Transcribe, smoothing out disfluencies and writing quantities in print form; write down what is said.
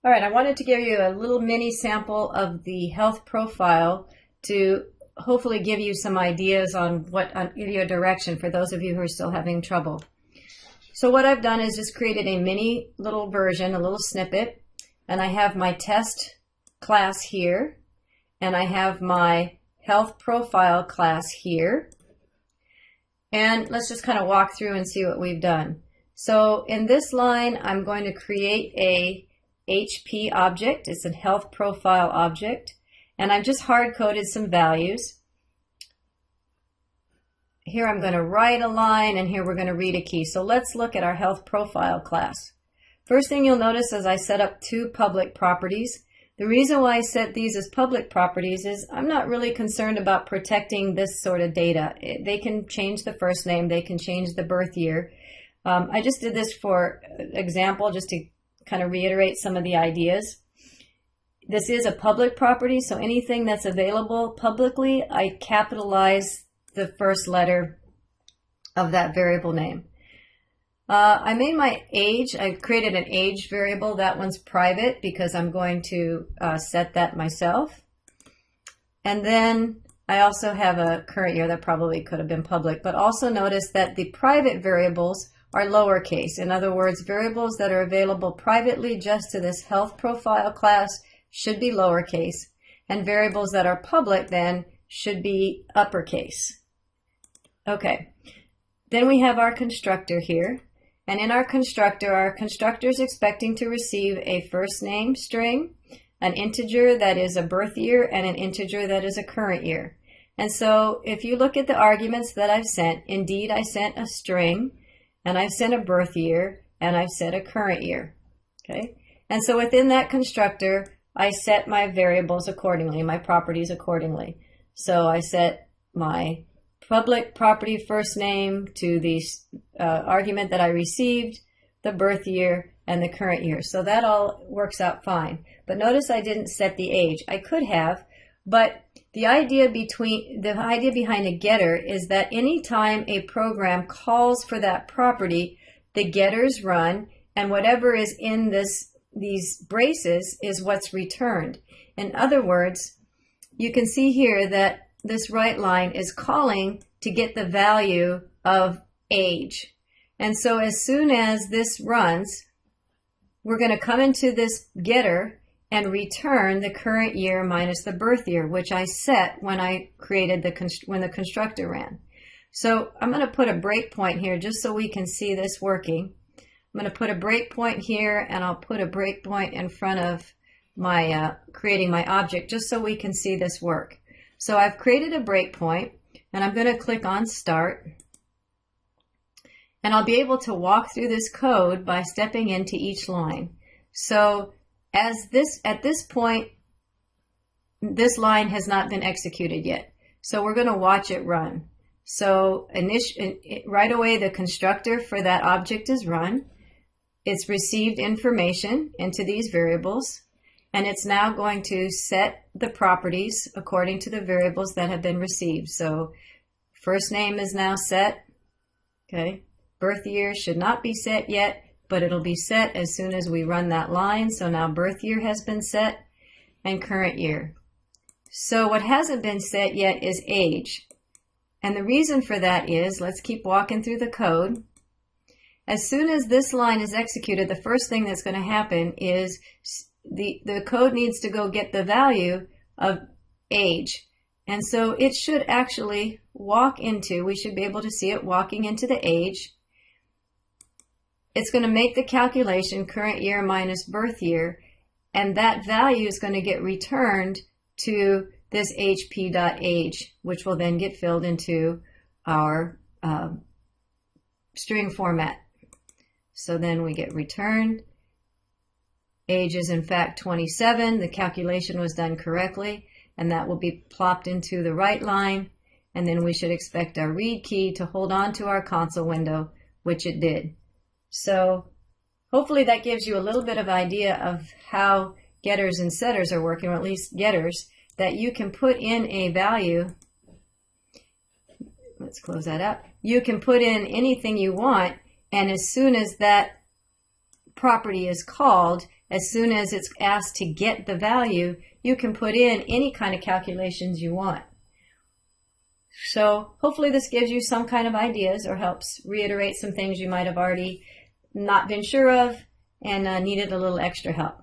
All right, I wanted to give you a little mini sample of the health profile to hopefully give you some ideas on give you a direction for those of you who are still having trouble. So what I've done is just created a mini little version, a little snippet, and I have my test class here, and I have my health profile class here. And let's just kind of walk through and see what we've done. So in this line, I'm going to create a HP object. It's a health profile object, and I've just hard-coded some values. Here I'm going to write a line, and here we're going to read a key. So let's look at our health profile class. First thing you'll notice is I set up two public properties. The reason why I set these as public properties is I'm not really concerned about protecting this sort of data. They can change the first name, they can change the birth year. I just did this for example, just to kind of reiterate some of the ideas. This is a public property, so anything that's available publicly, I capitalize the first letter of that variable name. I made my age, I created an age variable. That one's private because I'm going to set that myself. And then I also have a current year that probably could have been public, but also notice that the private variables are lowercase. In other words, variables that are available privately just to this health profile class should be lowercase, and variables that are public then should be uppercase. Okay, then we have our constructor here, and in our constructor is expecting to receive a first name string, an integer that is a birth year, and an integer that is a current year. And so if you look at the arguments that I've sent, indeed I sent a string, and I've sent a birth year, and I've set a current year. Okay, and so within that constructor, I set my variables accordingly, my properties accordingly. So I set my public property first name to the argument that I received, the birth year, and the current year. So that all works out fine. But notice I didn't set the age. I could have, but the idea behind a getter is that anytime a program calls for that property, the getters run, and whatever is in these braces is what's returned. In other words, you can see here that this right line is calling to get the value of age. And so as soon as this runs, we're going to come into this getter and return the current year minus the birth year, which I set when I created when the constructor ran. So I'm going to put a breakpoint here just so we can see this working. I'm going to put a breakpoint here, and I'll put a breakpoint in front of my creating my object just so we can see this work. So I've created a breakpoint, and I'm going to click on Start. And I'll be able to walk through this code by stepping into each line. So at this point, this line has not been executed yet. So we're going to watch it run. So right away, the constructor for that object is run. It's received information into these variables, and it's now going to set the properties according to the variables that have been received. So first name is now set. Okay. Birth year should not be set yet, but it'll be set as soon as we run that line. So now birth year has been set, and current year. So what hasn't been set yet is age. And the reason for that is, let's keep walking through the code. As soon as this line is executed, the first thing that's going to happen is the code needs to go get the value of age. And so it should actually we should be able to see it walking into the age. It's going to make the calculation current year minus birth year, and that value is going to get returned to this hp.age, which will then get filled into our string format. So then we get returned. Age is in fact 27. The calculation was done correctly, and that will be plopped into the right line. And then we should expect our read key to hold on to our console window, which it did. So hopefully that gives you a little bit of idea of how getters and setters are working, or at least getters, that you can put in a value. Let's close that up. You can put in anything you want, and as soon as that property is called, as soon as it's asked to get the value, you can put in any kind of calculations you want. So hopefully this gives you some kind of ideas or helps reiterate some things you might have already not been sure of and needed a little extra help.